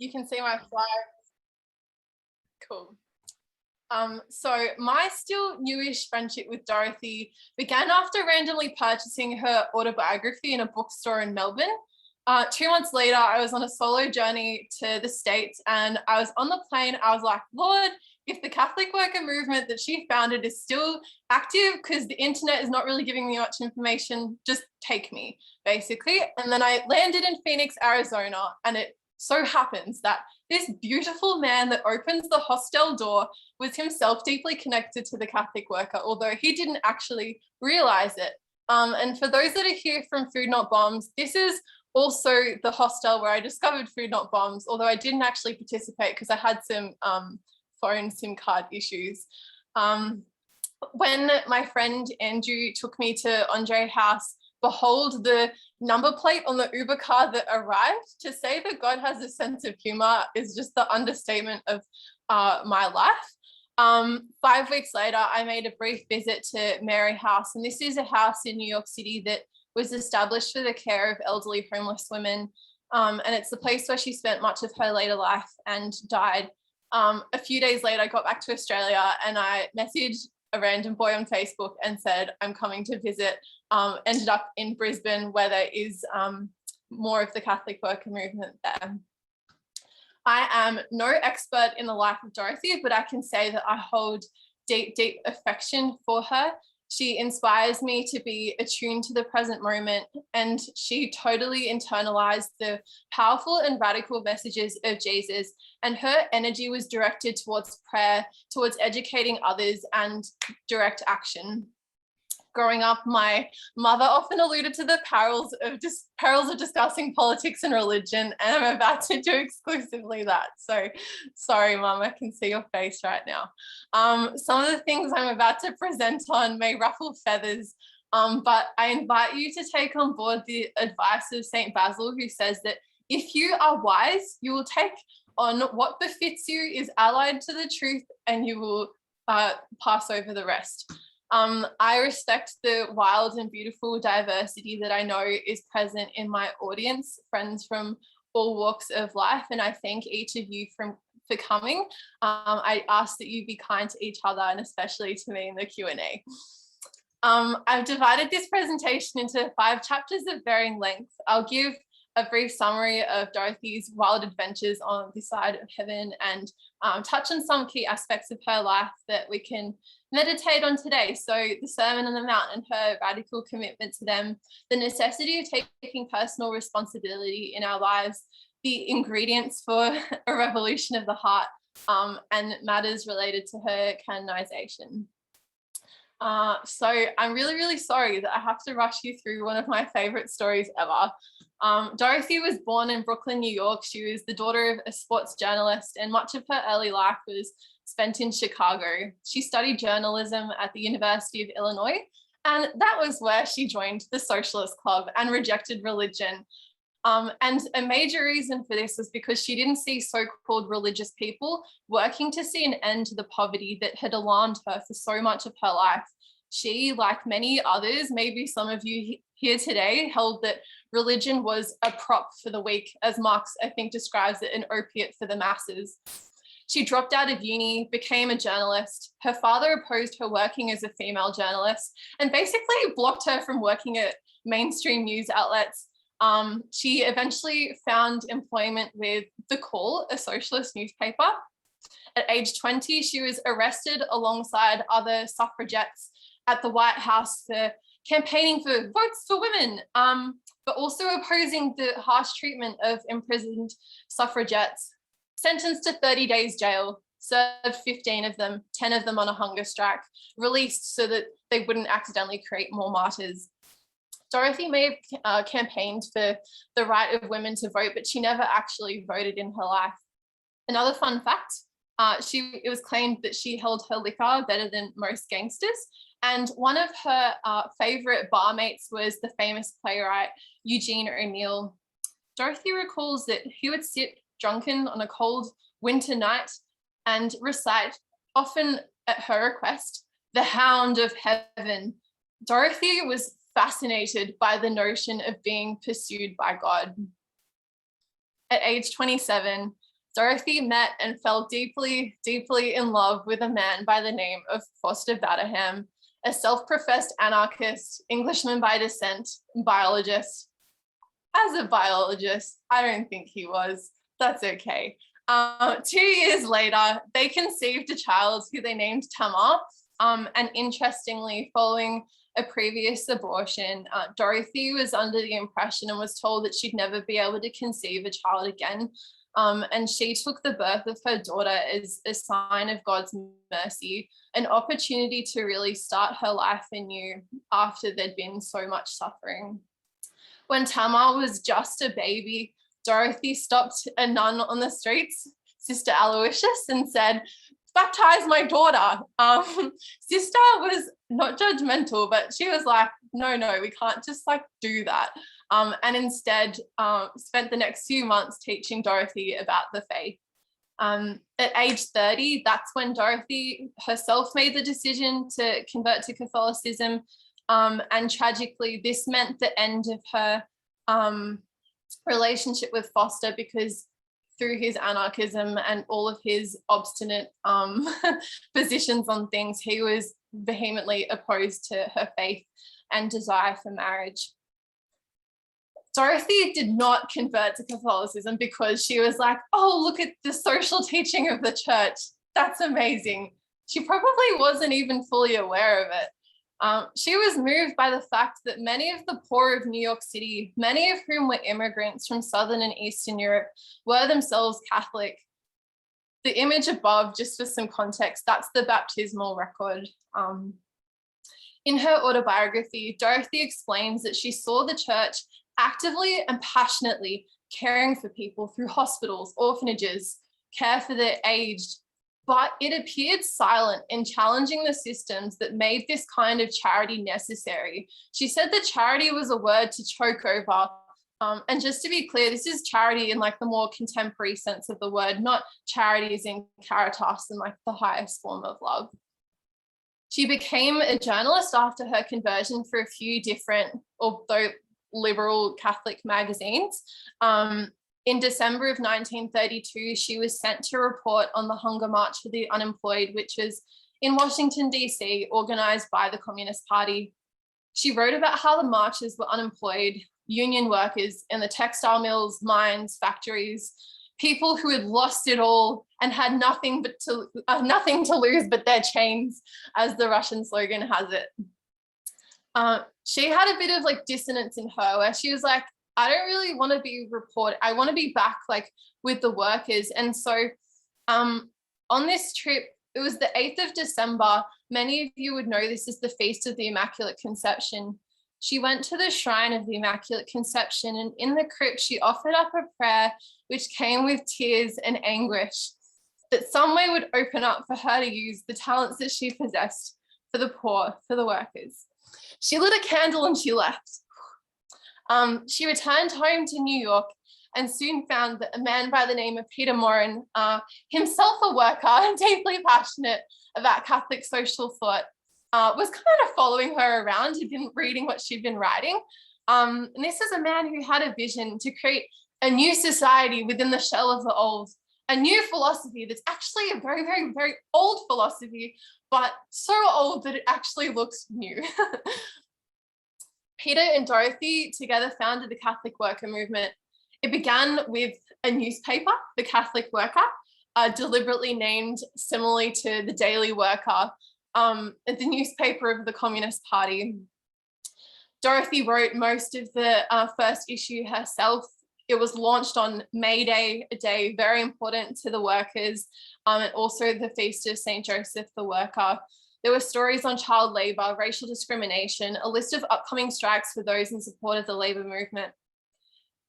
You can see my flag. Cool. So my still newish friendship with Dorothy began after randomly purchasing her autobiography in a bookstore in Melbourne. 2 months later, I was on a solo journey to the States, and I was on the plane. I was like, Lord, if the Catholic worker movement that she founded is still active, because the internet is not really giving me much information, just take me, basically. And then I landed in Phoenix, Arizona, and it so happens that this beautiful man that opens the hostel door was himself deeply connected to the Catholic worker, although he didn't actually realize it. And for those that are here from Food Not Bombs, this is also the hostel where I discovered Food Not Bombs, although I didn't actually participate because I had some phone SIM card issues. When my friend Andrew took me to Andre House, behold the number plate on the Uber car that arrived. To say that God has a sense of humor is just the understatement of my life. 5 weeks later, I made a brief visit to Mary House, and this is a house in New York City that was established for the care of elderly homeless women. And it's the place where she spent much of her later life and died. A few days later, I got back to Australia and I messaged a random boy on Facebook and said, I'm coming to visit. Ended up in Brisbane, where there is more of the Catholic worker movement there. I am no expert in the life of Dorothy, but I can say that I hold deep, deep affection for her. She inspires me to be attuned to the present moment, and she totally internalized the powerful and radical messages of Jesus, and her energy was directed towards prayer, towards educating others, and direct action. Growing up, my mother often alluded to the perils of discussing politics and religion, and I'm about to do exclusively that. So sorry, Mum, I can see your face right now. Some of the things I'm about to present on may ruffle feathers, but I invite you to take on board the advice of St. Basil, who says that if you are wise, you will take on what befits you, is allied to the truth, and you will pass over the rest. I respect the wild and beautiful diversity that I know is present in my audience, friends from all walks of life, and I thank each of you for coming. I ask that you be kind to each other, and especially to me in the Q&A. I've divided this presentation into 5 chapters of varying length. I'll give a brief summary of Dorothy's wild adventures on this side of heaven and touch on some key aspects of her life that we can meditate on today. So the Sermon on the Mount and her radical commitment to them, the necessity of taking personal responsibility in our lives, the ingredients for a revolution of the heart, and matters related to her canonization. So I'm really, really sorry that I have to rush you through one of my favorite stories ever. Dorothy was born in Brooklyn, New York. She was the daughter of a sports journalist, and much of her early life was spent in Chicago. She studied journalism at the University of Illinois, and that was where she joined the Socialist Club and rejected religion. And a major reason for this was because she didn't see so-called religious people working to see an end to the poverty that had alarmed her for so much of her life. She, like many others, maybe some of you here today, held that religion was a prop for the weak, as Marx, I think, describes it, an opiate for the masses. She dropped out of uni, became a journalist. Her father opposed her working as a female journalist and basically blocked her from working at mainstream news outlets. She eventually found employment with The Call, a socialist newspaper. At age 20, she was arrested alongside other suffragettes at the White House for campaigning for votes for women, but also opposing the harsh treatment of imprisoned suffragettes. Sentenced to 30 days jail, served 15 of them, 10 of them on a hunger strike, released so that they wouldn't accidentally create more martyrs. Dorothy may have campaigned for the right of women to vote, but she never actually voted in her life. Another fun fact, it was claimed that she held her liquor better than most gangsters. And one of her favorite barmates was the famous playwright Eugene O'Neill. Dorothy recalls that he would sit drunken on a cold winter night and recite, often at her request, "The Hound of Heaven." Dorothy was fascinated by the notion of being pursued by God. At age 27, Dorothy met and fell deeply, deeply in love with a man by the name of Foster Batterham, a self-professed anarchist, Englishman by descent, biologist. As a biologist, I don't think he was. That's okay. 2 years later, they conceived a child who they named Tamar. And interestingly, following a previous abortion, Dorothy was under the impression and was told that she'd never be able to conceive a child again. And she took the birth of her daughter as a sign of God's mercy, an opportunity to really start her life anew after there'd been so much suffering. When Tamar was just a baby, Dorothy stopped a nun on the streets, Sister Aloysius, and said, "Baptize my daughter." Sister was not judgmental, but she was like, no, we can't just like do that. And instead spent the next few months teaching Dorothy about the faith. At age 30, that's when Dorothy herself made the decision to convert to Catholicism. And tragically, this meant the end of her relationship with Foster, because through his anarchism and all of his obstinate positions on things, he was vehemently opposed to her faith and desire for marriage. Dorothy did not convert to Catholicism because she was like, oh, look at the social teaching of the church. That's amazing. She probably wasn't even fully aware of it. She was moved by the fact that many of the poor of New York City, many of whom were immigrants from Southern and Eastern Europe, were themselves Catholic. The image above, just for some context, that's the baptismal record. In her autobiography, Dorothy explains that she saw the church actively and passionately caring for people through hospitals, orphanages, care for the aged, but it appeared silent in challenging the systems that made this kind of charity necessary. She said that charity was a word to choke over. And just to be clear, this is charity in like the more contemporary sense of the word, not charities in caritas and like the highest form of love. She became a journalist after her conversion for a few different, although liberal Catholic magazines. In December of 1932, she was sent to report on the Hunger March for the Unemployed, which was in Washington, D.C., organized by the Communist Party. She wrote about how the marchers were unemployed, union workers in the textile mills, mines, factories, people who had lost it all and had nothing to lose but their chains, as the Russian slogan has it. She had a bit of like dissonance in her, where she was like, I don't really want to be reported. I want to be back like with the workers. And so on this trip, it was the 8th of December. Many of you would know this is the Feast of the Immaculate Conception. She went to the Shrine of the Immaculate Conception, and in the crypt, she offered up a prayer which came with tears and anguish, that some way would open up for her to use the talents that she possessed for the poor, for the workers. She lit a candle and she left. She returned home to New York and soon found that a man by the name of Peter Morin, himself a worker and deeply passionate about Catholic social thought, was kind of following her around. He'd been reading what she'd been writing. And this is a man who had a vision to create a new society within the shell of the old, a new philosophy that's actually a very, very, very old philosophy, but so old that it actually looks new. Peter and Dorothy together founded the Catholic Worker Movement. It began with a newspaper, the Catholic Worker, deliberately named similarly to the Daily Worker, the newspaper of the Communist Party. Dorothy wrote most of the first issue herself. It was launched on May Day, a day very important to the workers, and also the Feast of St. Joseph the Worker. There were stories on child labour, racial discrimination, a list of upcoming strikes for those in support of the labour movement.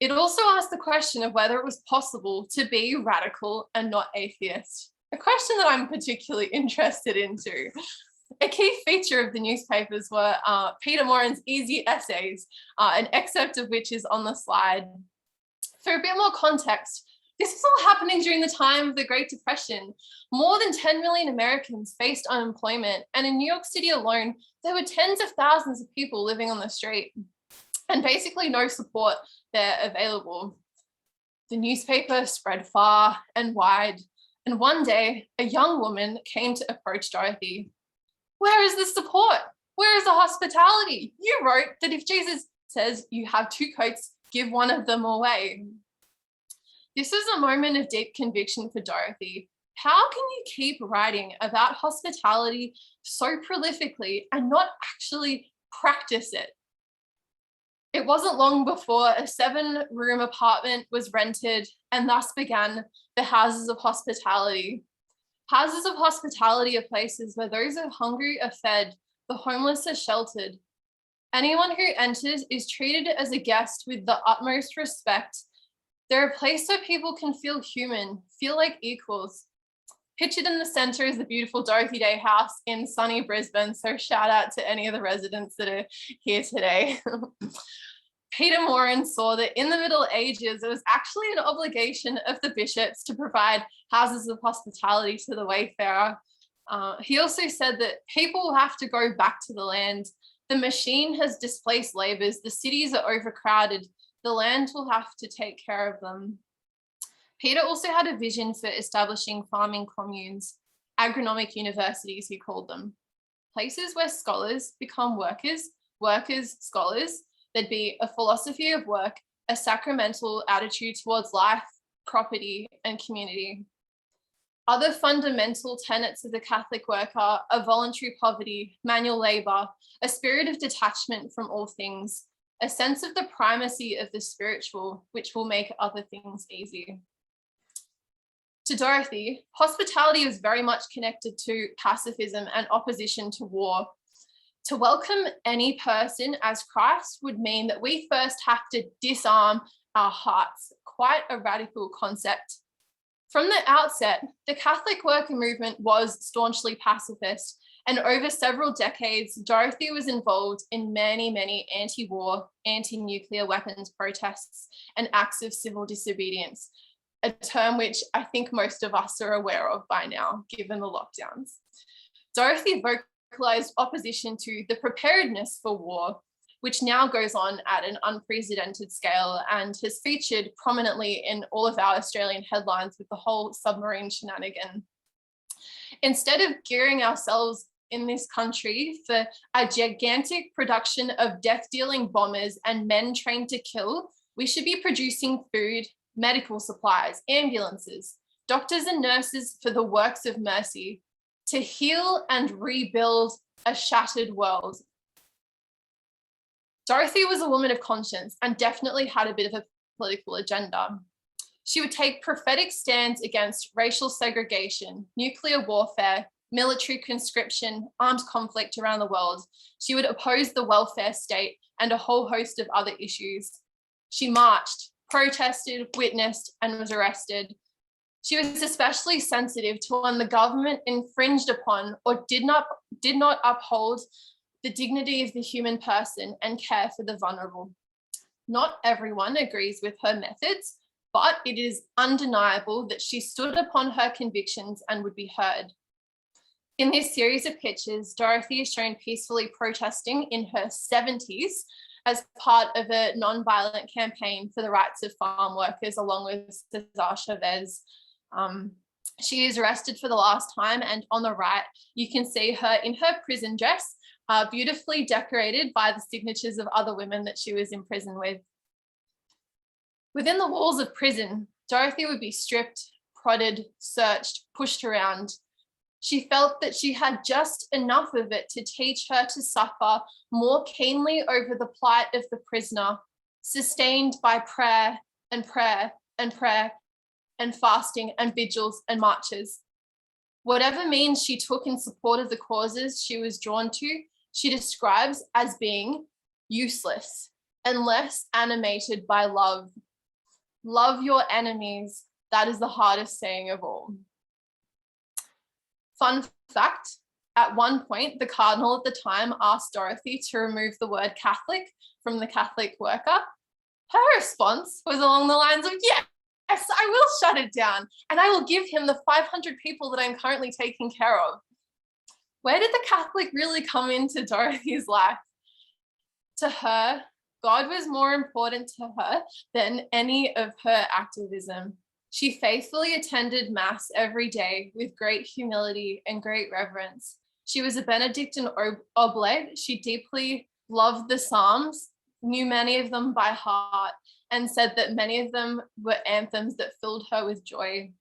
It also asked the question of whether it was possible to be radical and not atheist, a question that I'm particularly interested in too. A key feature of the newspapers were Peter Morin's easy essays, an excerpt of which is on the slide. For a bit more context, this was all happening during the time of the Great Depression. More than 10 million Americans faced unemployment, and in New York City alone, there were tens of thousands of people living on the street and basically no support there available. The newspaper spread far and wide, and one day a young woman came to approach Dorothy. "Where is the support? Where is the hospitality? You wrote that if Jesus says you have 2 coats, give one of them away." This was a moment of deep conviction for Dorothy. How can you keep writing about hospitality so prolifically and not actually practice it? It wasn't long before a 7-room apartment was rented, and thus began the houses of hospitality. Houses of hospitality are places where those who are hungry are fed, the homeless are sheltered. Anyone who enters is treated as a guest with the utmost respect. They're a place where people can feel human, feel like equals. Pictured in the center is the beautiful Dorothy Day House in sunny Brisbane, so shout out to any of the residents that are here today. Peter Moran saw that in the Middle Ages, it was actually an obligation of the bishops to provide houses of hospitality to the wayfarer. He also said that people will have to go back to the land. The machine has displaced labours. The cities are overcrowded. The land will have to take care of them. Peter also had a vision for establishing farming communes, agronomic universities, he called them. Places where scholars become workers, workers, scholars. There'd be a philosophy of work, a sacramental attitude towards life, property, and community. Other fundamental tenets of the Catholic worker are voluntary poverty, manual labour, a spirit of detachment from all things, a sense of the primacy of the spiritual, which will make other things easy. To Dorothy, hospitality was very much connected to pacifism and opposition to war. To welcome any person as Christ would mean that we first have to disarm our hearts, quite a radical concept. From the outset, the Catholic worker movement was staunchly pacifist, and over several decades, Dorothy was involved in many anti-war, anti-nuclear weapons protests and acts of civil disobedience, a term which I think most of us are aware of by now, given the lockdowns. Dorothy vocalized opposition to the preparedness for war, which now goes on at an unprecedented scale and has featured prominently in all of our Australian headlines with the whole submarine shenanigan. Instead of gearing ourselves in this country for a gigantic production of death-dealing bombers and men trained to kill, we should be producing food, medical supplies, ambulances, doctors and nurses for the works of mercy, to heal and rebuild a shattered world. Dorothy was a woman of conscience and definitely had a bit of a political agenda. She would take prophetic stands against racial segregation, nuclear warfare, military conscription, armed conflict around the world. She would oppose the welfare state and a whole host of other issues. She marched, protested, witnessed, and was arrested. She was especially sensitive to when the government infringed upon or did not uphold the dignity of the human person and care for the vulnerable. Not everyone agrees with her methods, but it is undeniable that she stood upon her convictions and would be heard. In this series of pictures, Dorothy is shown peacefully protesting in her 70s as part of a non-violent campaign for the rights of farm workers, along with Cesar Chavez. She is arrested for the last time, and on the right, you can see her in her prison dress, beautifully decorated by the signatures of other women that she was in prison with. Within the walls of prison, Dorothy would be stripped, prodded, searched, pushed around. She felt that she had just enough of it to teach her to suffer more keenly over the plight of the prisoner, sustained by prayer and prayer and prayer and fasting and vigils and marches. Whatever means she took in support of the causes she was drawn to, she describes as being useless unless animated by love. Love your enemies. That is the hardest saying of all. Fun fact, at one point, the cardinal at the time asked Dorothy to remove the word Catholic from the Catholic worker. Her response was along the lines of, yes, I will shut it down, and I will give him the 500 people that I'm currently taking care of. Where did the Catholic really come into Dorothy's life? To her, God was more important to her than any of her activism. She faithfully attended Mass every day with great humility and great reverence. She was a Benedictine oblate. She deeply loved the Psalms, knew many of them by heart, and said that many of them were anthems that filled her with joy.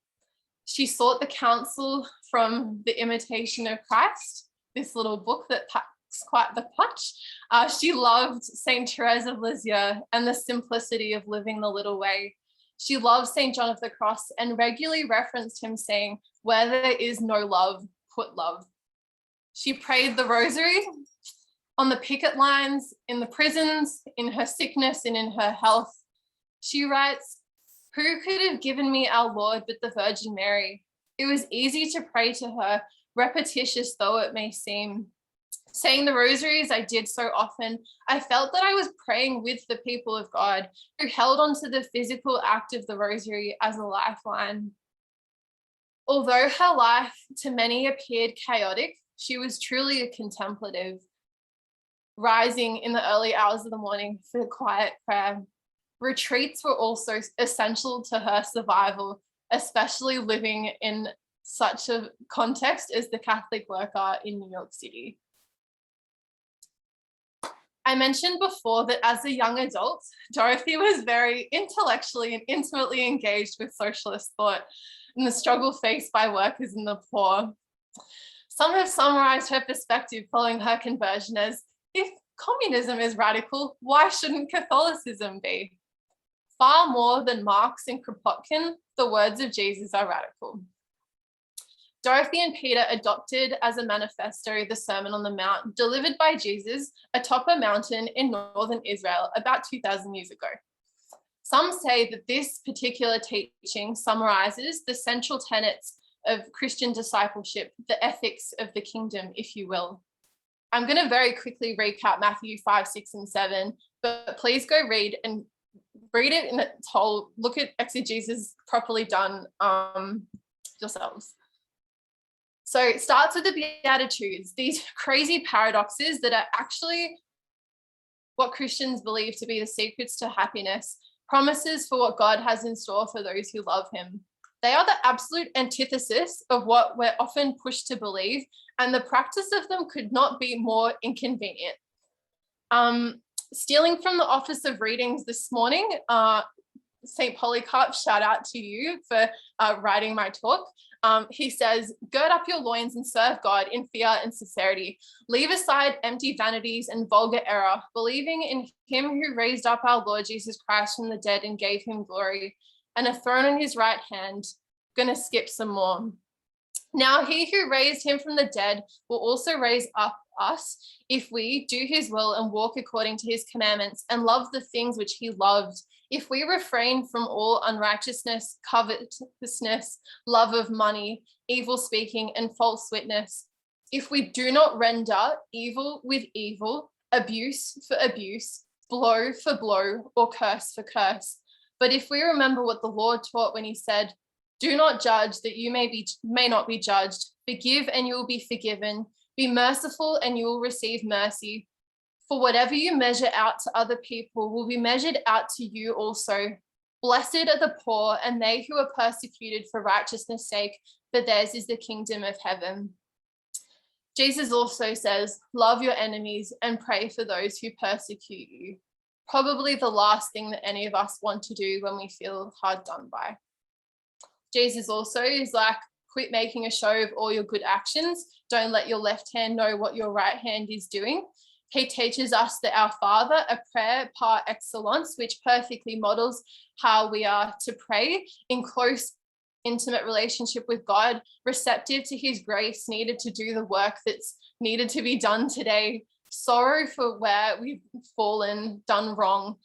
She sought the counsel from the Imitation of Christ, this little book that packs quite the punch. She loved Saint Therese of Lisieux and the simplicity of living the little way. She loved Saint John of the Cross and regularly referenced him saying, "Where there is no love, put love." She prayed the rosary on the picket lines, in the prisons, in her sickness and in her health. She writes, "Who could have given me our Lord but the Virgin Mary? It was easy to pray to her, repetitious though it may seem. Saying the rosaries I did so often, I felt that I was praying with the people of God who held on to the physical act of the rosary as a lifeline." Although her life to many appeared chaotic, she was truly a contemplative, rising in the early hours of the morning for quiet prayer. Retreats were also essential to her survival, especially living in such a context as the Catholic worker in New York City. I mentioned before that as a young adult, Dorothy was very intellectually and intimately engaged with socialist thought and the struggle faced by workers and the poor. Some have summarized her perspective following her conversion as, if communism is radical, why shouldn't Catholicism be? Far more than Marx and Kropotkin, the words of Jesus are radical. Dorothy and Peter adopted as a manifesto the Sermon on the Mount delivered by Jesus atop a mountain in northern Israel about 2,000 years ago. Some say that this particular teaching summarizes the central tenets of Christian discipleship, the ethics of the kingdom, if you will. I'm going to very quickly recap Matthew 5, 6, and 7, but please go read it in its whole, look at exegesis properly done yourselves. So it starts with the Beatitudes, these crazy paradoxes that are actually what Christians believe to be the secrets to happiness, promises for what God has in store for those who love him. They are the absolute antithesis of what we're often pushed to believe, and the practice of them could not be more inconvenient. Stealing from the Office of Readings this morning, St. Polycarp, shout out to you for writing my talk. He says, "Gird up your loins and serve God in fear and sincerity. Leave aside empty vanities and vulgar error, believing in him who raised up our Lord Jesus Christ from the dead and gave him glory, and a throne on his right hand." Gonna skip some more. "Now he who raised him from the dead will also raise up us if we do his will and walk according to his commandments and love the things which he loved. If we refrain from all unrighteousness, covetousness, love of money, evil speaking, and false witness. If we do not render evil with evil, abuse for abuse, blow for blow, or curse for curse. But if we remember what the Lord taught when he said, 'Do not judge that you may not be judged. Forgive and you will be forgiven. Be merciful and you will receive mercy. For whatever you measure out to other people will be measured out to you also. Blessed are the poor and they who are persecuted for righteousness' sake, for theirs is the kingdom of heaven.'" Jesus also says, "Love your enemies and pray for those who persecute you." Probably the last thing that any of us want to do when we feel hard done by. Jesus also is like, quit making a show of all your good actions. Don't let your left hand know what your right hand is doing. He teaches us that our Father, a prayer par excellence, which perfectly models how we are to pray in close, intimate relationship with God, receptive to his grace, needed to do the work that's needed to be done today, sorrow for where we've fallen, done wrong,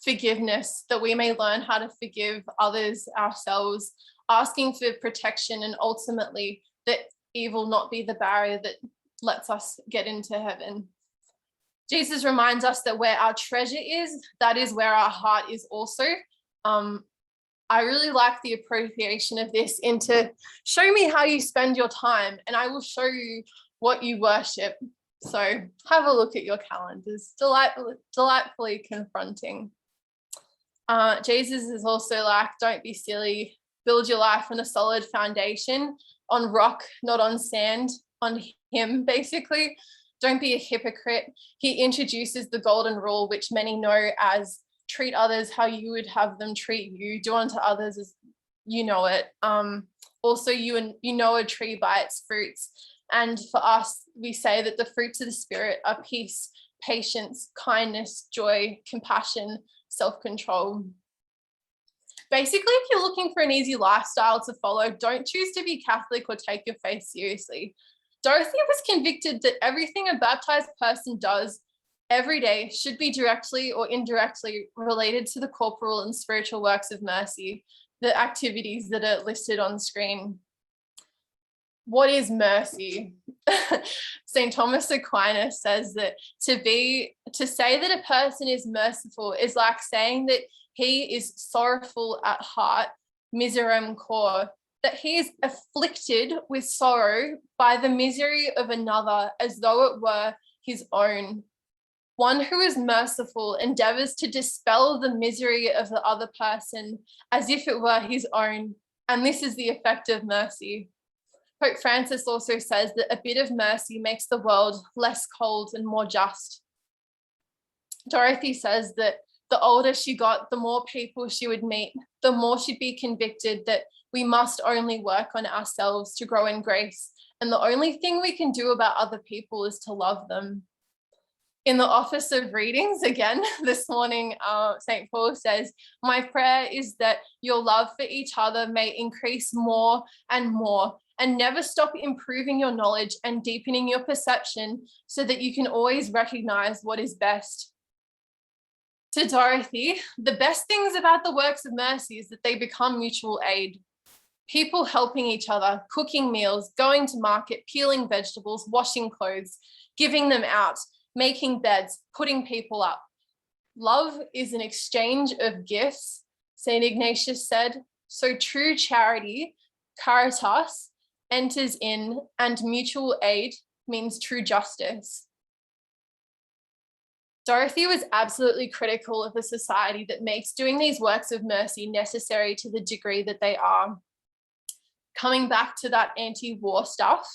forgiveness, that we may learn how to forgive others, ourselves, asking for protection, and ultimately that evil not be the barrier that lets us get into heaven. Jesus reminds us that where our treasure is, that is where our heart is also. I really like the appropriation of this into show me how you spend your time and I will show you what you worship. So have a look at your calendars. Delightfully confronting. Jesus is also like, don't be silly. Build your life on a solid foundation, on rock, not on sand, on him, basically. Don't be a hypocrite. He introduces the golden rule, which many know as treat others how you would have them treat you. Do unto others as you know it. Also, you know a tree by its fruits. And for us, we say that the fruits of the Spirit are peace, patience, kindness, joy, compassion, self-control. Basically, if you're looking for an easy lifestyle to follow, don't choose to be Catholic or take your faith seriously. Dorothy was convicted that everything a baptized person does every day should be directly or indirectly related to the corporal and spiritual works of mercy, the activities that are listed on screen. What is mercy? St. Thomas Aquinas says that to say that a person is merciful is like saying that he is sorrowful at heart, miserem cor, that he is afflicted with sorrow by the misery of another as though it were his own. One who is merciful endeavors to dispel the misery of the other person as if it were his own, and this is the effect of mercy. Pope Francis also says that a bit of mercy makes the world less cold and more just. Dorothy says that the older she got, the more people she would meet, the more she'd be convicted that we must only work on ourselves to grow in grace, and the only thing we can do about other people is to love them. In the Office of Readings, again, this morning, St. Paul says, my prayer is that your love for each other may increase more, and never stop improving your knowledge and deepening your perception so that you can always recognize what is best. To Dorothy, the best things about the works of mercy is that they become mutual aid. People helping each other, cooking meals, going to market, peeling vegetables, washing clothes, giving them out, making beds, putting people up. Love is an exchange of gifts, St. Ignatius said. So true charity, caritas, enters in, and mutual aid means true justice. Dorothy was absolutely critical of a society that makes doing these works of mercy necessary to the degree that they are. Coming back to that anti-war stuff,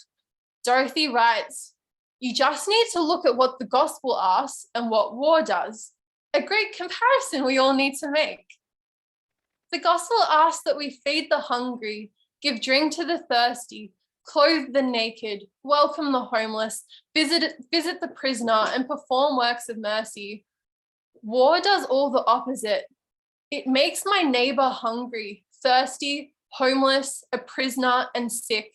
Dorothy writes, you just need to look at what the gospel asks and what war does. A great comparison we all need to make. The gospel asks that we feed the hungry, give drink to the thirsty, clothe the naked, welcome the homeless, visit the prisoner, and perform works of mercy. War does all the opposite. It makes my neighbor hungry, thirsty, homeless, a prisoner, and sick.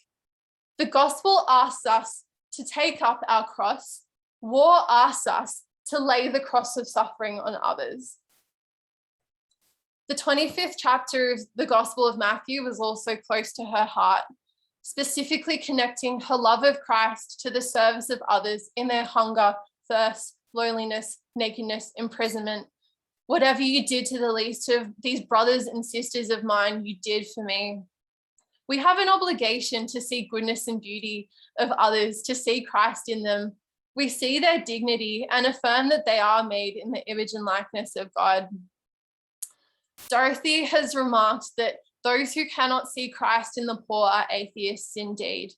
The gospel asks us to take up our cross. War asks us to lay the cross of suffering on others. The 25th chapter of the Gospel of Matthew was also close to her heart, specifically connecting her love of Christ to the service of others in their hunger, thirst, loneliness, nakedness, imprisonment. Whatever you did to the least of these brothers and sisters of mine, you did for me. We have an obligation to see goodness and beauty of others, to see Christ in them. We see their dignity and affirm that they are made in the image and likeness of God. Dorothy has remarked that those who cannot see Christ in the poor are atheists indeed.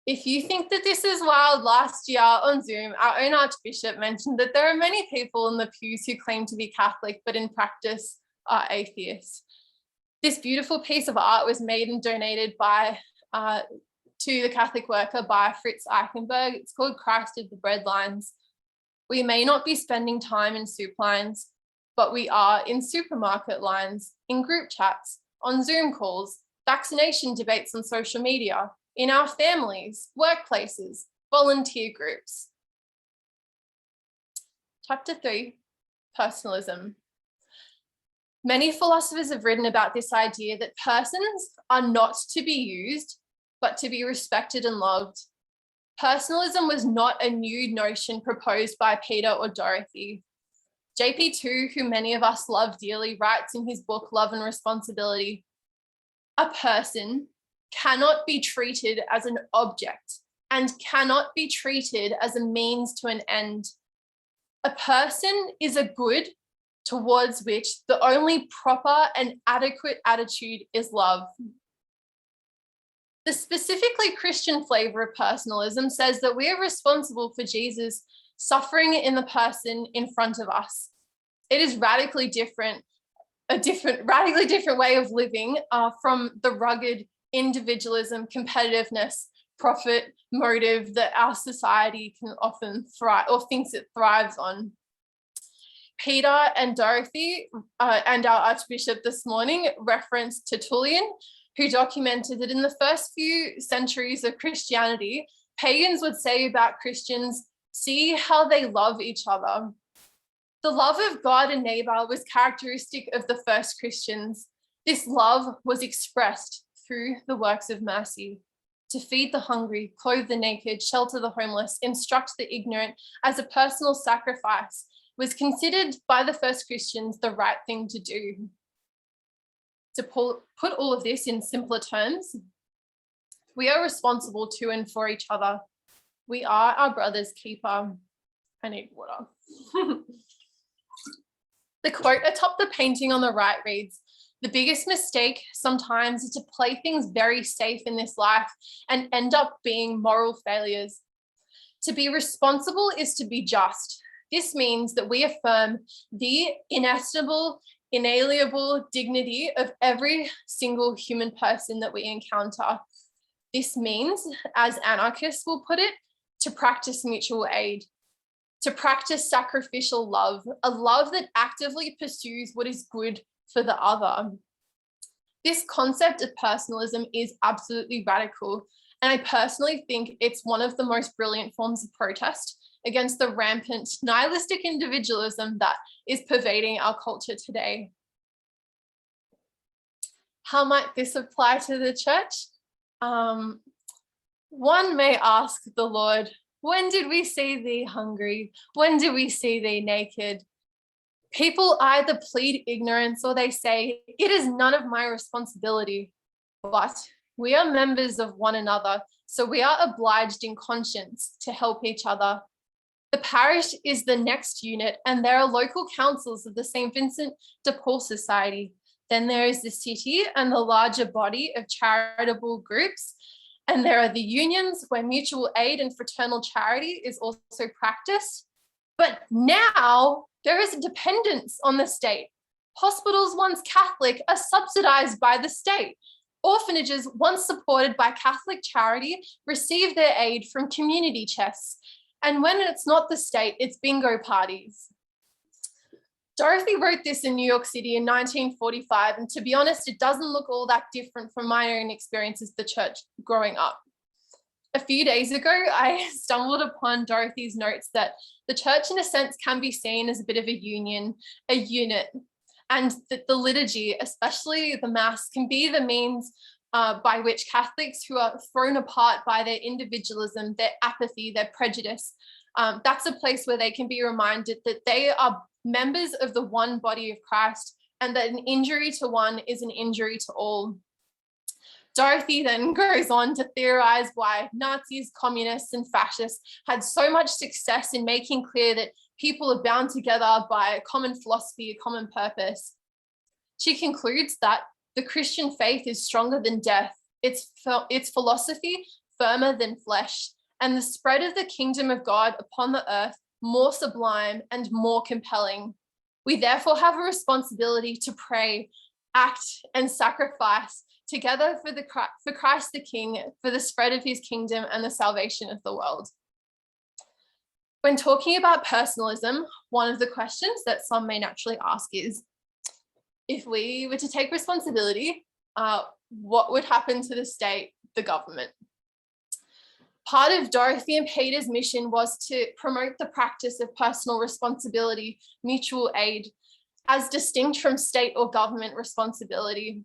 If you think that this is wild, last year on Zoom, our own Archbishop mentioned that there are many people in the pews who claim to be Catholic, but in practice are atheists. This beautiful piece of art was made and donated to the Catholic worker by Fritz Eichenberg. It's called Christ of the Bread Lines. We may not be spending time in soup lines, but we are in supermarket lines, in group chats, on Zoom calls, vaccination debates on social media, in our families, workplaces, volunteer groups. Chapter 3, personalism. Many philosophers have written about this idea that persons are not to be used, but to be respected and loved. Personalism was not a new notion proposed by Peter or Dorothy. JP2, who many of us love dearly, writes in his book, Love and Responsibility, a person cannot be treated as an object and cannot be treated as a means to an end. A person is a good towards which the only proper and adequate attitude is love. The specifically Christian flavor of personalism says that we are responsible for Jesus suffering in the person in front of us. It is radically different way of living from the rugged individualism, competitiveness, profit motive that our society can often thrive or thinks it thrives on. Peter and Dorothy and our Archbishop this morning referenced Tertullian, who documented that in the first few centuries of Christianity, pagans would say about Christians, see how they love each other. The love of God and neighbor was characteristic of the first Christians. This love was expressed through the works of mercy. To feed the hungry, clothe the naked, shelter the homeless, instruct the ignorant as a personal sacrifice was considered by the first Christians the right thing to do. To put all of this in simpler terms, we are responsible to and for each other. We are our brother's keeper. I need water. The quote atop the painting on the right reads, "The biggest mistake sometimes is to play things very safe in this life and end up being moral failures. To be responsible is to be just. This means that we affirm the inestimable, inalienable dignity of every single human person that we encounter. This means, as anarchists will put it, to practice mutual aid, to practice sacrificial love, a love that actively pursues what is good for the other." This concept of personalism is absolutely radical, and I personally think it's one of the most brilliant forms of protest against the rampant nihilistic individualism that is pervading our culture today. How might this apply to the church? One may ask the Lord, when did we see thee hungry? When did we see thee naked? People either plead ignorance or they say, it is none of my responsibility. But we are members of one another, so we are obliged in conscience to help each other. The parish is the next unit, and there are local councils of the St. Vincent de Paul Society. Then there is the city and the larger body of charitable groups. And there are the unions where mutual aid and fraternal charity is also practiced. But now there is a dependence on the state. Hospitals once Catholic are subsidized by the state. Orphanages once supported by Catholic charity receive their aid from community chests. And when it's not the state, it's bingo parties. Dorothy wrote this in New York City in 1945, and to be honest, it doesn't look all that different from my own experiences of the church growing up. A few days ago, I stumbled upon Dorothy's notes that the church, in a sense, can be seen as a bit of a union, a unit, and that the liturgy, especially the Mass, can be the means by which Catholics who are thrown apart by their individualism, their apathy, their prejudice, that's a place where they can be reminded that they are members of the one body of Christ and that an injury to one is an injury to all. Dorothy then goes on to theorize why Nazis, communists, and fascists had so much success in making clear that people are bound together by a common philosophy, a common purpose. She concludes that the Christian faith is stronger than death, its philosophy firmer than flesh, and the spread of the kingdom of God upon the earth more sublime and more compelling. We therefore have a responsibility to pray, act, and sacrifice together for Christ the King, for the spread of his kingdom and the salvation of the world. When talking about personalism, one of the questions that some may naturally ask is, if we were to take responsibility, what would happen to the state, the government? Part of Dorothy and Peter's mission was to promote the practice of personal responsibility, mutual aid, as distinct from state or government responsibility.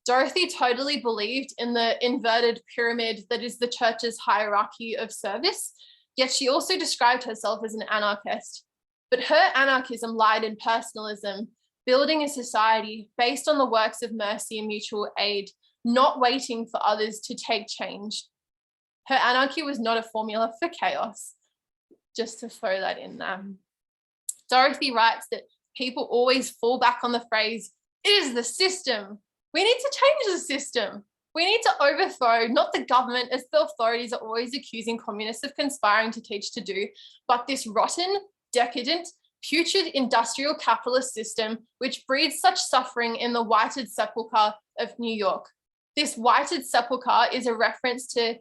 Dorothy totally believed in the inverted pyramid that is the church's hierarchy of service, yet she also described herself as an anarchist. But her anarchism lied in personalism, building a society based on the works of mercy and mutual aid, not waiting for others to take change. Her anarchy was not a formula for chaos, just to throw that in there. Dorothy writes that people always fall back on the phrase, "It is the system." We need to change the system. We need to overthrow not the government, as the authorities are always accusing communists of conspiring to teach to do, but this rotten, decadent, putrid industrial capitalist system which breeds such suffering in the whited sepulchre of New York. This whited sepulchre is a reference to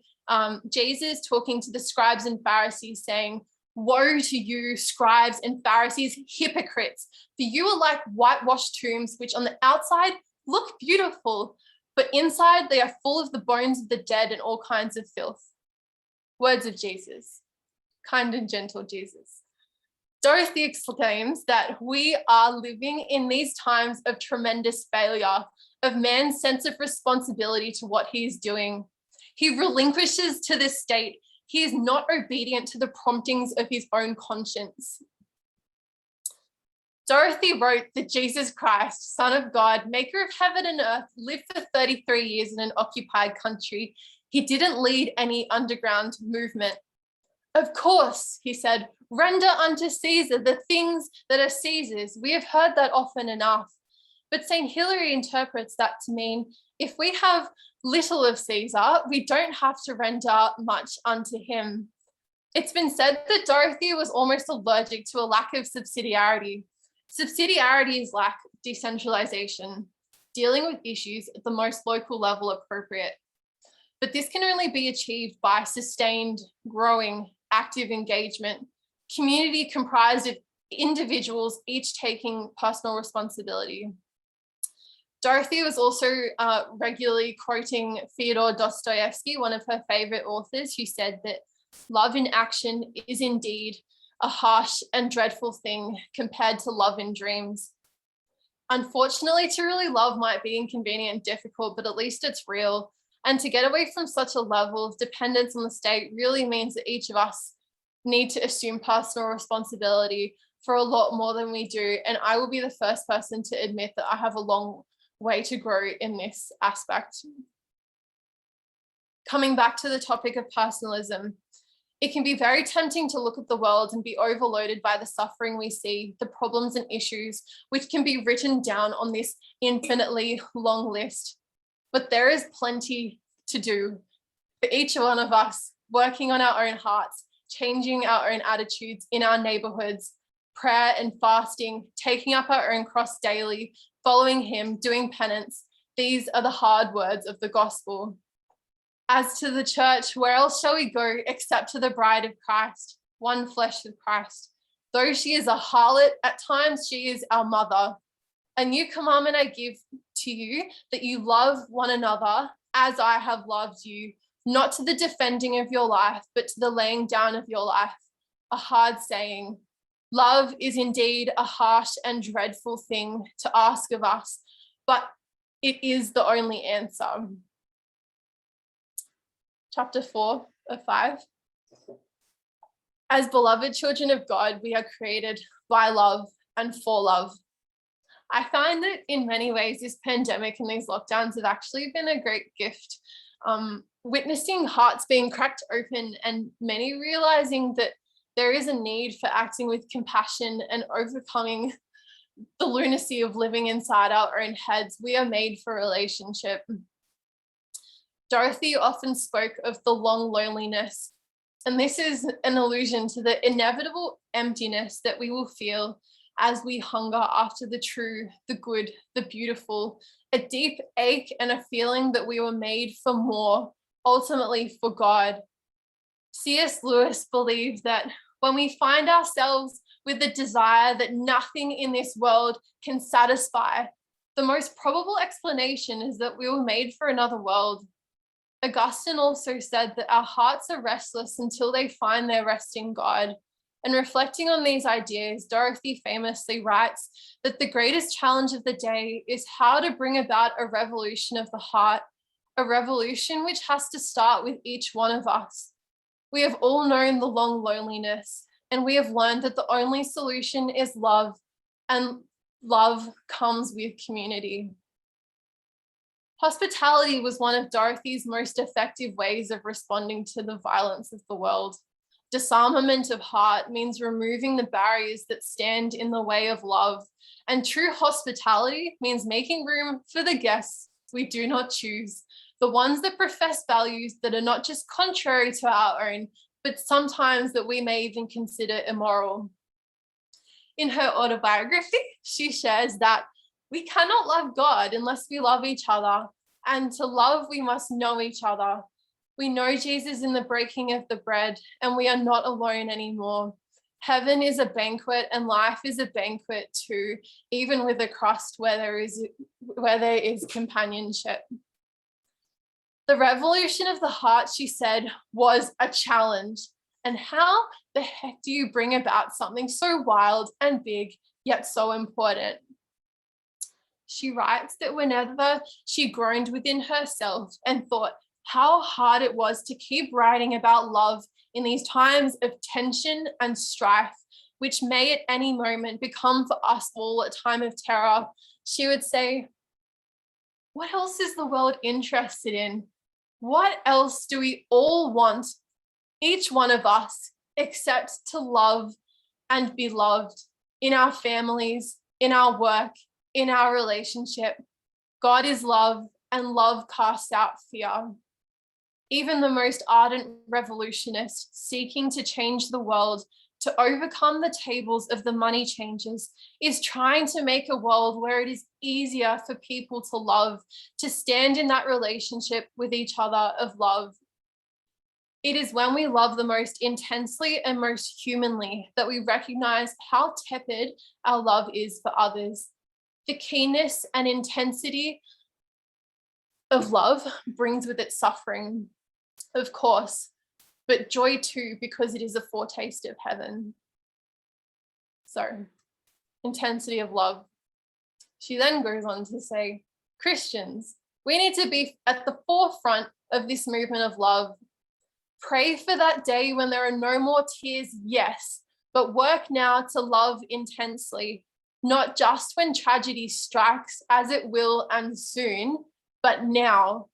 Jesus talking to the scribes and Pharisees saying, "Woe to you, scribes and Pharisees, hypocrites, for you are like whitewashed tombs, which on the outside look beautiful, but inside they are full of the bones of the dead and all kinds of filth." Words of Jesus, kind and gentle Jesus. Dorothy exclaims that we are living in these times of tremendous failure, of man's sense of responsibility to what he is doing. He relinquishes to the state. He is not obedient to the promptings of his own conscience. Dorothy wrote that Jesus Christ, Son of God, maker of heaven and earth, lived for 33 years in an occupied country. He didn't lead any underground movement. "Of course," he said, "render unto Caesar the things that are Caesar's." We have heard that often enough. But St. Hilary interprets that to mean if we have little of Caesar, we don't have to render much unto him. It's been said that Dorothy was almost allergic to a lack of subsidiarity. Subsidiarity is like decentralization, dealing with issues at the most local level appropriate. But this can only be achieved by sustained, growing, active engagement, community comprised of individuals, each taking personal responsibility. Dorothy was also regularly quoting Fyodor Dostoevsky, one of her favorite authors, who said that love in action is indeed a harsh and dreadful thing compared to love in dreams. Unfortunately, to really love might be inconvenient and difficult, but at least it's real. And to get away from such a level of dependence on the state really means that each of us need to assume personal responsibility for a lot more than we do. And I will be the first person to admit that I have a long way to grow in this aspect. Coming back to the topic of personalism, it can be very tempting to look at the world and be overloaded by the suffering we see, the problems and issues, which can be written down on this infinitely long list. But there is plenty to do for each one of us, working on our own hearts, changing our own attitudes in our neighborhoods, prayer and fasting, taking up our own cross daily, following him, doing penance. These are the hard words of the gospel. As to the church, where else shall we go except to the bride of Christ, one flesh with Christ? Though she is a harlot, at times she is our mother. A new commandment I give to you, that you love one another as I have loved you, not to the defending of your life, but to the laying down of your life. A hard saying. Love is indeed a harsh and dreadful thing to ask of us, but it is the only answer. Chapter 4 of 5. As beloved children of God, we are created by love and for love. I find that in many ways, this pandemic and these lockdowns have actually been a great gift. Witnessing hearts being cracked open and many realizing that there is a need for acting with compassion and overcoming the lunacy of living inside our own heads. We are made for relationship. Dorothy often spoke of the long loneliness, and this is an allusion to the inevitable emptiness that we will feel as we hunger after the true, the good, the beautiful, a deep ache and a feeling that we were made for more, ultimately for God. C.S. Lewis believed that when we find ourselves with the desire that nothing in this world can satisfy, the most probable explanation is that we were made for another world. Augustine also said that our hearts are restless until they find their rest in God. And reflecting on these ideas, Dorothy famously writes that the greatest challenge of the day is how to bring about a revolution of the heart, a revolution which has to start with each one of us. We have all known the long loneliness, and we have learned that the only solution is love, and love comes with community. Hospitality was one of Dorothy's most effective ways of responding to the violence of the world. Disarmament of heart means removing the barriers that stand in the way of love, and true hospitality means making room for the guests we do not choose, the ones that profess values that are not just contrary to our own, but sometimes that we may even consider immoral. In her autobiography, she shares that we cannot love God unless we love each other, and to love, we must know each other. We know Jesus in the breaking of the bread, and we are not alone anymore. Heaven is a banquet, and life is a banquet too, even with a crust where there is companionship. The revolution of the heart, she said, was a challenge. And how the heck do you bring about something so wild and big, yet so important? She writes that whenever she groaned within herself and thought how hard it was to keep writing about love in these times of tension and strife, which may at any moment become for us all a time of terror, she would say, what else is the world interested in? What else do we all want, each one of us, except to love and be loved in our families, in our work, in our relationship? God is love, and love casts out fear. Even the most ardent revolutionist seeking to change the world, to overcome the tables of the money changers, is trying to make a world where it is easier for people to love, to stand in that relationship with each other of love. It is when we love the most intensely and most humanly that we recognize how tepid our love is for others. The keenness and intensity of love brings with it suffering, of course, but joy too, because it is a foretaste of heaven. So, intensity of love. She then goes on to say, Christians, we need to be at the forefront of this movement of love. Pray for that day when there are no more tears, yes, but work now to love intensely, not just when tragedy strikes, as it will and soon, but now.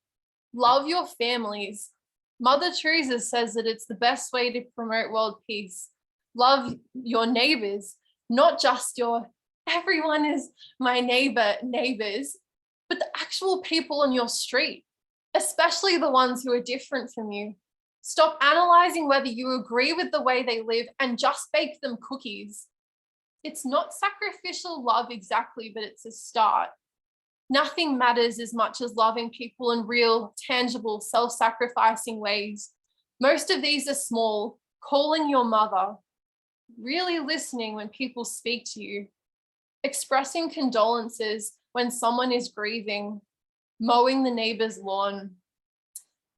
Love your families. Mother Teresa says that it's the best way to promote world peace. Love your neighbors, not just your everyone is my neighbors, but the actual people on your street, especially the ones who are different from you. Stop analyzing whether you agree with the way they live and just bake them cookies. It's not sacrificial love exactly, but it's a start. Nothing matters as much as loving people in real, tangible, self-sacrificing ways. Most of these are small, calling your mother, really listening when people speak to you, expressing condolences when someone is grieving, mowing the neighbor's lawn.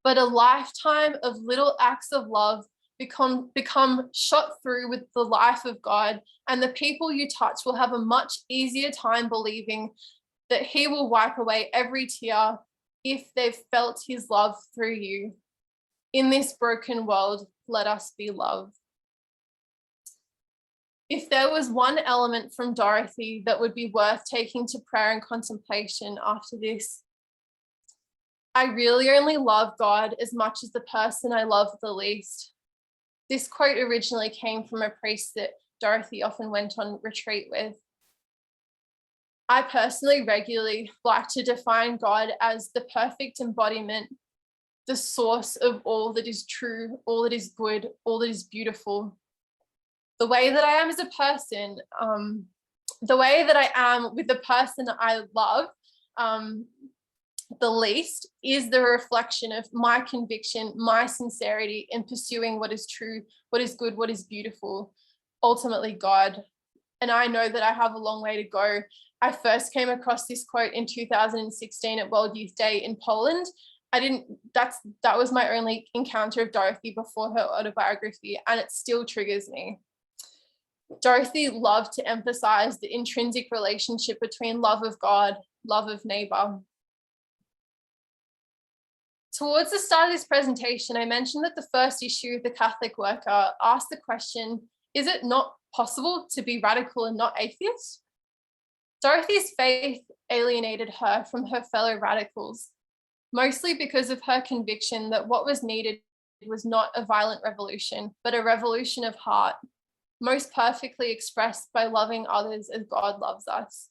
But a lifetime of little acts of love become shot through with the life of God, and the people you touch will have a much easier time believing that he will wipe away every tear if they've felt his love through you. In this broken world, let us be love. If there was one element from Dorothy that would be worth taking to prayer and contemplation after this, I really only love God as much as the person I love the least. This quote originally came from a priest that Dorothy often went on retreat with. I personally regularly like to define God as the perfect embodiment, the source of all that is true, all that is good, all that is beautiful. The way that I am as a person, the way that I am with the person I love the least is the reflection of my conviction, my sincerity in pursuing what is true, what is good, what is beautiful, ultimately God. And I know that I have a long way to go. I first came across this quote in 2016 at World Youth Day in Poland. That was my only encounter of Dorothy before her autobiography, and it still triggers me. Dorothy loved to emphasize the intrinsic relationship between love of God, love of neighbor. Towards the start of this presentation, I mentioned that the first issue of the Catholic Worker asked the question, is it not possible to be radical and not atheist? Dorothy's faith alienated her from her fellow radicals. mostly because of her conviction that what was needed was not a violent revolution, but a revolution of heart, most perfectly expressed by loving others as God loves us.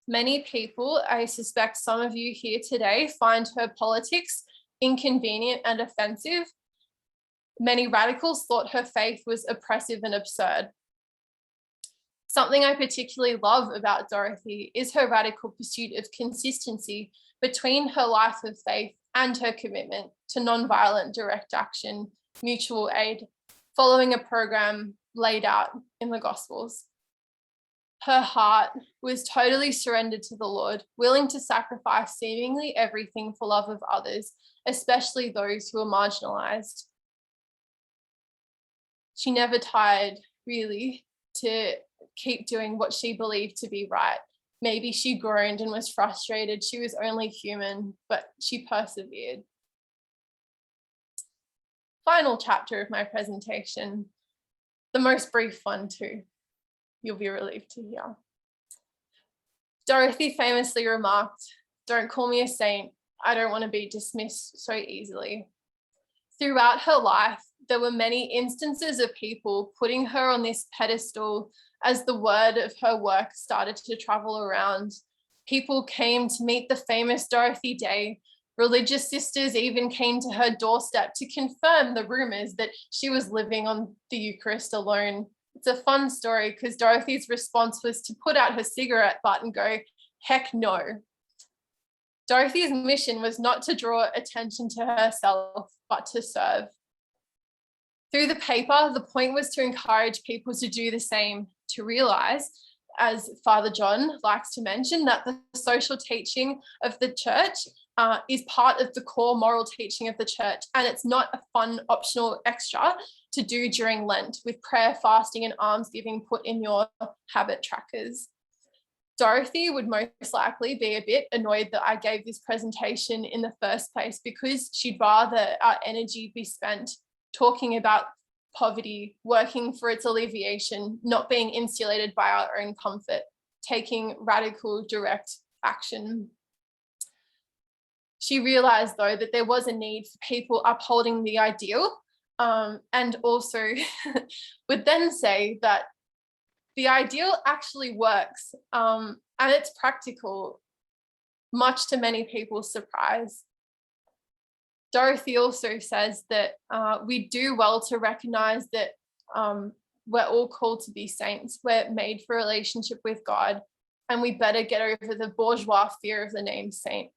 Many people, I suspect some of you here today, find her politics inconvenient and offensive. Many radicals thought her faith was oppressive and absurd. Something I particularly love about Dorothy is her radical pursuit of consistency between her life of faith and her commitment to nonviolent direct action, mutual aid, following a program laid out in the Gospels. Her heart was totally surrendered to the Lord, willing to sacrifice seemingly everything for love of others, especially those who are marginalized. She never tired, really, to keep doing what she believed to be right. Maybe she groaned and was frustrated. She was only human, but she persevered. Final chapter of my presentation, the most brief one too. You'll be relieved to hear. Dorothy famously remarked, "Don't call me a saint. I don't want to be dismissed so easily." Throughout her life, there were many instances of people putting her on this pedestal as the word of her work started to travel around. People came to meet the famous Dorothy Day. Religious sisters even came to her doorstep to confirm the rumors that she was living on the Eucharist alone. It's a fun story because Dorothy's response was to put out her cigarette butt and go, "Heck no." Dorothy's mission was not to draw attention to herself, but to serve. Through the paper, the point was to encourage people to do the same, to realize, as Father John likes to mention, that the social teaching of the church is part of the core moral teaching of the church, and it's not a fun optional extra to do during Lent with prayer, fasting, and almsgiving put in your habit trackers. Dorothy would most likely be a bit annoyed that I gave this presentation in the first place, because she'd rather our energy be spent talking about poverty, working for its alleviation, not being insulated by our own comfort, taking radical direct action. She realized, though, that there was a need for people upholding the ideal, and also would then say that the ideal actually works, and it's practical, much to many people's surprise. Dorothy also says that we do well to recognize that we're all called to be saints. We're made for a relationship with God, and we better get over the bourgeois fear of the name saint.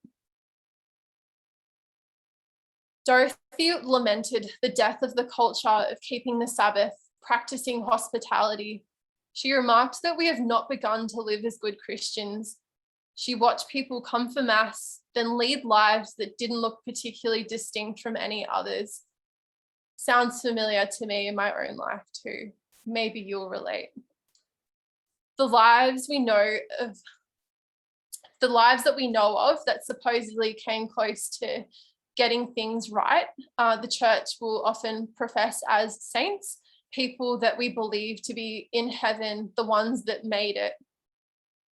Dorothy lamented the death of the culture of keeping the Sabbath, practicing hospitality. She remarked that we have not begun to live as good Christians. She watched people come for Mass, then lead lives that didn't look particularly distinct from any others. Sounds familiar to me in my own life too. Maybe you'll relate. The lives that we know of that supposedly came close to getting things right, the church will often profess as saints, people that we believe to be in heaven, the ones that made it,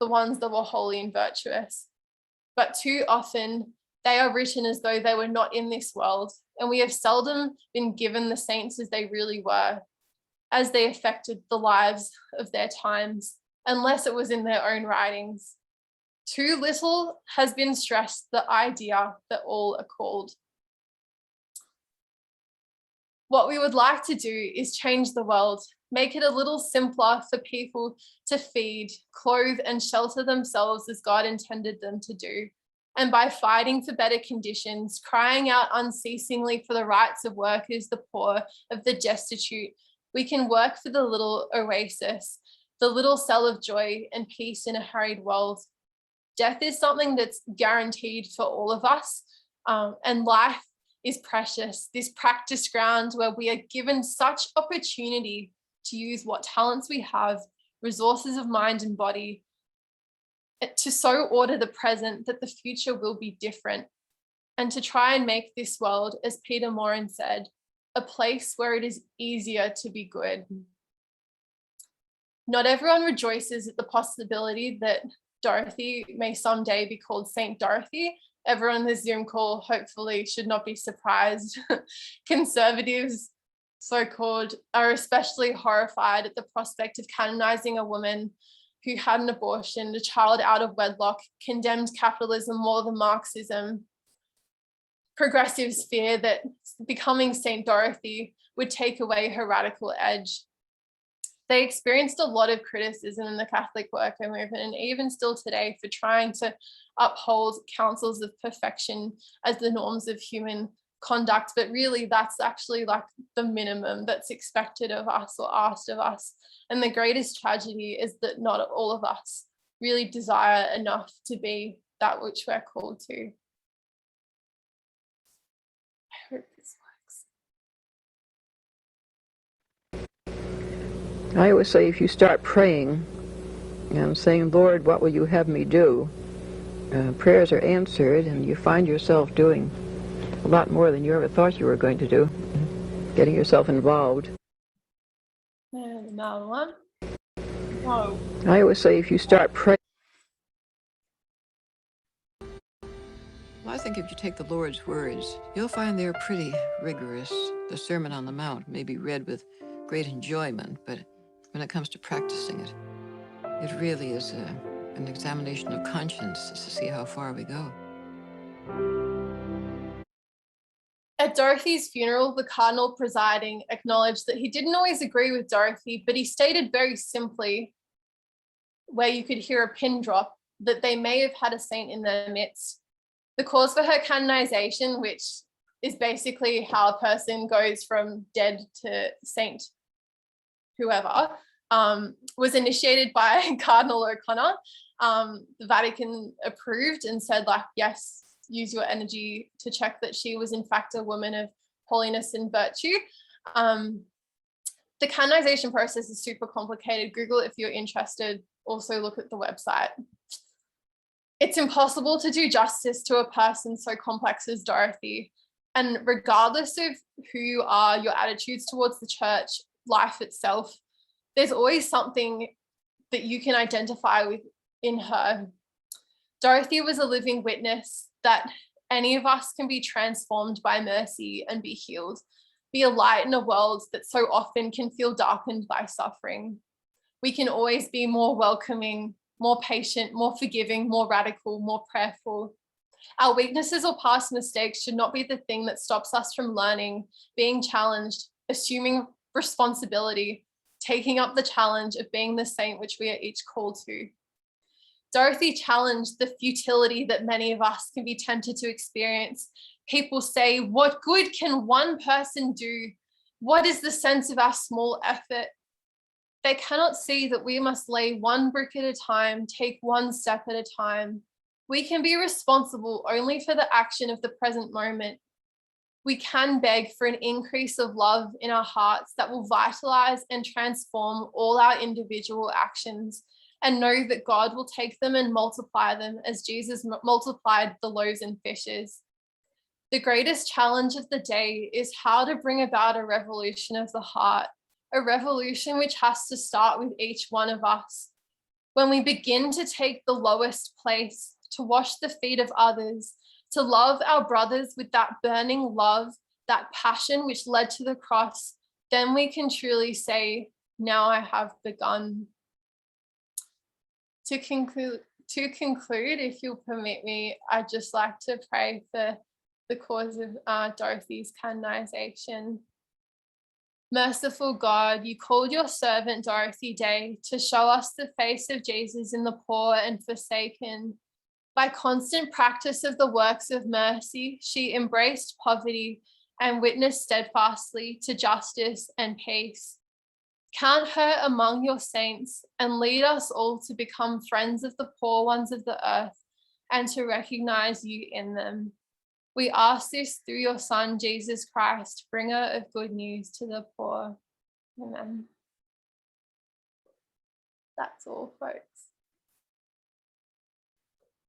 the ones that were holy and virtuous. But too often they are written as though they were not in this world, and we have seldom been given the saints as they really were, as they affected the lives of their times, unless it was in their own writings. Too little has been stressed the idea that all are called. What we would like to do is change the world, make it a little simpler for people to feed, clothe, and shelter themselves as God intended them to do. And by fighting for better conditions, crying out unceasingly for the rights of workers, the poor, of the destitute, we can work for the little oasis, the little cell of joy and peace in a hurried world. Death is something that's guaranteed for all of us, and life is precious, this practice ground where we are given such opportunity to use what talents we have, resources of mind and body, to so order the present that the future will be different, and to try and make this world, as Peter Morin said, a place where it is easier to be good. Not everyone rejoices at the possibility that Dorothy may someday be called Saint Dorothy, everyone in the Zoom call hopefully should not be surprised. Conservatives, so-called, are especially horrified at the prospect of canonizing a woman who had an abortion, a child out of wedlock, condemned capitalism more than Marxism. Progressives fear that becoming St. Dorothy would take away her radical edge. They experienced a lot of criticism in the Catholic worker movement, and even still today, for trying to uphold counsels of perfection as the norms of human conduct. But really, that's actually like the minimum that's expected of us or asked of us. And the greatest tragedy is that not all of us really desire enough to be that which we're called to. I hope this works. I always say, if you start praying and saying, Lord, what will you have me do? Prayers are answered, and you find yourself doing a lot more than you ever thought you were going to do, getting yourself involved. And another one. Whoa. I always say, if you start praying... Well, I think if you take the Lord's words, you'll find they're pretty rigorous. The Sermon on the Mount may be read with great enjoyment, but when it comes to practicing it, it really is an examination of conscience to see how far we go. At Dorothy's funeral, the cardinal presiding acknowledged that he didn't always agree with Dorothy, but he stated very simply, where you could hear a pin drop, that they may have had a saint in their midst. The cause for her canonization, which is basically how a person goes from dead to saint, whoever, was initiated by Cardinal O'Connor. The Vatican approved and said, like, yes, use your energy to check that she was in fact a woman of holiness and virtue. The canonization process is super complicated. Google it if you're interested. Also look at the website. It's impossible to do justice to a person so complex as Dorothy. And regardless of who you are, your attitudes towards the church, life itself, there's always something that you can identify with in her. Dorothy was a living witness that any of us can be transformed by mercy and be healed, be a light in a world that so often can feel darkened by suffering. We can always be more welcoming, more patient, more forgiving, more radical, more prayerful. Our weaknesses or past mistakes should not be the thing that stops us from learning, being challenged, assuming responsibility, taking up the challenge of being the saint which we are each called to. Dorothy challenged the futility that many of us can be tempted to experience. People say, what good can one person do? What is the sense of our small effort? They cannot see that we must lay one brick at a time, take one step at a time. We can be responsible only for the action of the present moment. We can beg for an increase of love in our hearts that will vitalize and transform all our individual actions, and know that God will take them and multiply them as Jesus multiplied the loaves and fishes. The greatest challenge of the day is how to bring about a revolution of the heart, a revolution which has to start with each one of us. When we begin to take the lowest place, to wash the feet of others, to love our brothers with that burning love, that passion which led to the cross, then we can truly say, now I have begun. To conclude, if you'll permit me, I'd just like to pray for the cause of Dorothy's canonization. Merciful God, you called your servant Dorothy Day to show us the face of Jesus in the poor and forsaken. By constant practice of the works of mercy, she embraced poverty and witnessed steadfastly to justice and peace. Count her among your saints and lead us all to become friends of the poor ones of the earth and to recognize you in them. We ask this through your Son, Jesus Christ, bringer of good news to the poor. Amen. That's all, folks.